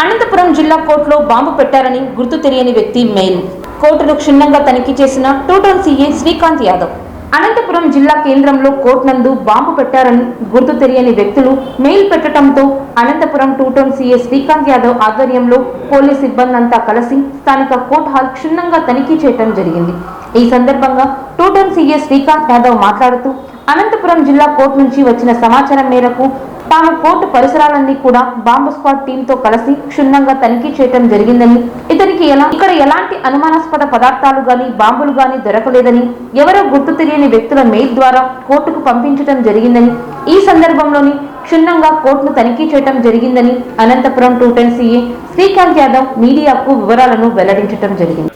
అనంతపురం జిల్లా కోర్టులో బాంబు పెట్టారని గుర్తు తెలియని వ్యక్తి మెయిల్. కోర్టును క్షుణ్ణంగా తనిఖీ చేసిన 2 టౌన్ సీఏ శ్రీకాంత్ యాదవ్. అనంతపురం జిల్లా కేంద్రంలో కోర్టు నందు బాంబు పెట్టారని గుర్తు తెలియని వ్యక్తులు మెయిల్ పెట్టడంతో అనంతపురం 2 టౌన్ సీఏ శ్రీకాంత్ యాదవ్ ఆధ్వర్యంలో పోలీస్ సిబ్బంది అంతా కలిసి స్థానిక కోర్టు హాల్ క్షుణ్ణంగా తనిఖీ చేయడం జరిగింది. ఈ సందర్భంగా 2 టౌన్ సీఏ శ్రీకాంత్ యాదవ్ మాట్లాడుతూ అనంతపురం జిల్లా కోర్టు నుంచి వచ్చిన సమాచారం మేరకు తాము కోర్టు పరిసరాలన్నీ కూడా బాంబు స్క్వాడ్ టీంతో కలిసి క్షుణ్ణంగా తనిఖీ చేయడం జరిగిందని, ఇతనికి ఇక్కడ ఎలాంటి అనుమానాస్పద పదార్థాలు గాని బాంబులు గాని దొరకలేదని, ఎవరో గుర్తు తెలియని వ్యక్తుల మెయిల్ ద్వారా కోర్టుకు పంపించడం జరిగిందని, ఈ సందర్భంలోని క్షుణ్ణంగా కోర్టును తనిఖీ చేయడం జరిగిందని అనంతపురం 2 టౌన్ సీఏ శ్రీకాంత్ యాదవ్ మీడియాకు వివరాలను వెల్లడించడం జరిగింది.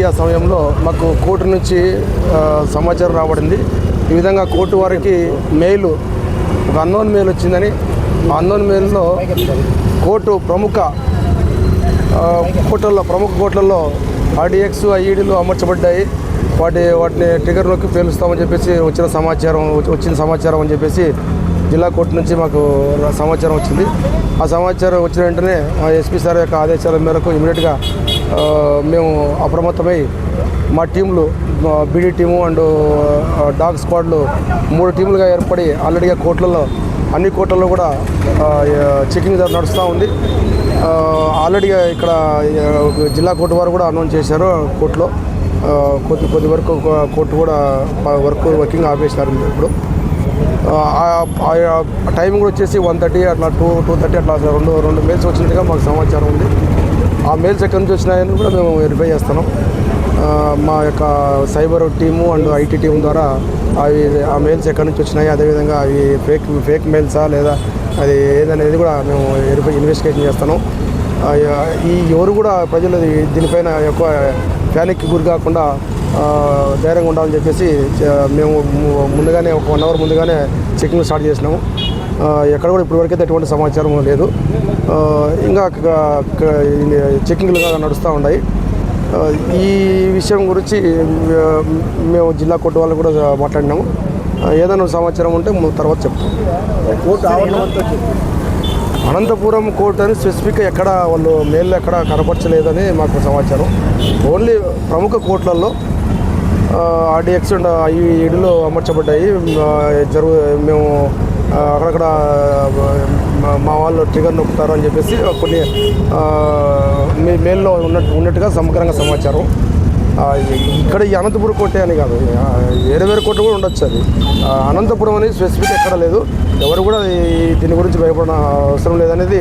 ఆ సమయంలో మాకు కోర్టు నుంచి సమాచారం రాబడింది. ఈ విధంగా కోర్టు వారికి మెయిల్, ఒక అన్నోన్ మెయిల్ వచ్చిందని, ఆ అన్నోన్ మెయిల్లో కోర్టు ప్రముఖ కోర్టులలో ఆర్డీఎక్స్ ఐఈడీలు అమర్చబడ్డాయి, వాటిని ట్రిగర్ నొక్కి పేలుస్తామని చెప్పేసి వచ్చిన సమాచారం అని చెప్పేసి జిల్లా కోర్టు నుంచి మాకు సమాచారం వచ్చింది. ఆ సమాచారం వచ్చిన వెంటనే ఎస్పీ సార్ యొక్క ఆదేశాల మేరకు ఇమీడియట్గా మేము అప్రమత్తమై మా టీంలు, బీడీ టీము అండ్ డాగ్ స్క్వాడ్లు 3 టీములుగా ఏర్పడి ఆల్రెడీగా అన్ని కోర్టుల్లో కూడా చెకింగ్ నడుస్తూ ఉంది. ఆల్రెడీగా ఇక్కడ జిల్లా కోర్టు వారు కూడా అనౌన్స్ చేశారు. కోర్టులో కొద్ది వరకు కోర్టు కూడా వర్కింగ్ ఆపేసినారు. ఇప్పుడు టైమింగ్ వచ్చేసి 1:30 అట్లా 2:30 అట్లా రెండు మెయిల్స్ వచ్చినట్టుగా మాకు సమాచారం ఉంది. ఆ మెయిల్స్ ఎక్కడి నుంచి వచ్చినాయని కూడా మేము వెరిఫై చేస్తున్నాం. మా యొక్క cyber team and IT team ద్వారా ఆ మెయిల్స్ ఎక్కడి నుంచి వచ్చినాయి, అదేవిధంగా అవి ఫేక్ మెయిల్సా లేదా అది ఏదనేది కూడా మేము ఇన్వెస్టిగేషన్ చేస్తున్నాం. ఎవరు కూడా ప్రజలు దీనిపైన ఎక్కువ ప్యానిక్కి గురి కాకుండా ధైర్యంగా ఉండాలని చెప్పేసి మేము ముందుగానే ఒక 1 అవర్ ముందుగానే చెకింగ్ స్టార్ట్ చేసినాము. ఎక్కడ కూడా ఇప్పటివరకైతే ఎటువంటి సమాచారం లేదు. ఇంకా చెకింగ్లు నడుస్తూ ఉన్నాయి. ఈ విషయం గురించి మేము జిల్లా కోర్టు వాళ్ళు కూడా మాట్లాడినాము. ఏదైనా సమాచారం ఉంటే తర్వాత చెప్తాం. అనంతపురం కోర్టు అని స్పెసిఫిక్గా ఎక్కడ వాళ్ళు మెయిల్ ఎక్కడ కనపరచలేదని మాకు సమాచారం. ఓన్లీ ప్రముఖ కోర్టులలో ఆర్డీఎక్స్ అండ్ ఐఈడీలు అమర్చబడ్డాయి. మేము అక్కడక్కడ మా వాళ్ళు ట్రిగర్ నొక్కుతారు అని చెప్పేసి కొన్ని మెయిల్లో ఉన్నట్టుగా సమగ్రంగా సమాచారం. ఇక్కడ ఈ అనంతపురం కోర్టే అని కాదు, వేరే కోర్టు కూడా ఉండొచ్చు. అది అనంతపురం అనేది స్పెసిఫిక్ ఎక్కడ లేదు. ఎవరు కూడా దీని గురించి భయపడిన అవసరం లేదనేది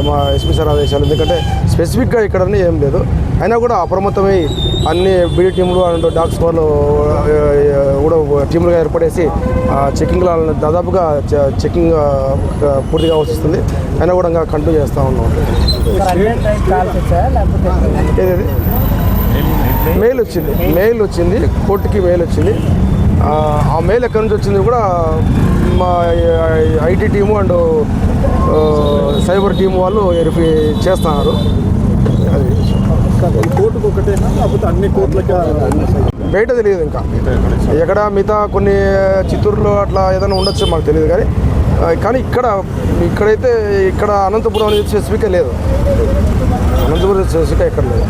మా ఎస్పీ సార్ ఆదేశాలు. ఎందుకంటే స్పెసిఫిక్గా ఇక్కడ ఏం లేదు. అయినా కూడా అప్రమత్తమై అన్ని బీడీ టీంలు అండ్ డాగ్ స్క్వాడ్లు కూడా టీములుగా ఏర్పడేసి చెకింగ్లో దాదాపుగా చెకింగ్ పూర్తిగా వస్తుంది. అయినా కూడా ఇంకా కంటిన్యూ చేస్తూ ఉన్నాం. ఏది మెయిల్ వచ్చింది కోర్టుకి మెయిల్ వచ్చింది. ఆ మెయిల్ ఎక్కడి నుంచి వచ్చింది కూడా మా IT team and cyber team వాళ్ళు వెరిఫై చేస్తున్నారు. అది కోర్టుకు ఒకటేనా లేకపోతే అన్ని కోర్టులకి బయట తెలియదు. ఇంకా ఎక్కడ మిగతా కొన్ని చిత్తూరులో అట్లా ఏదైనా ఉండొచ్చు, మాకు తెలియదు. కానీ ఇక్కడైతే ఇక్కడ అనంతపురం అనేది స్పెసిఫిక్గా లేదు. అనంతపురం స్పెసిఫిక్గా ఎక్కడ లేదు.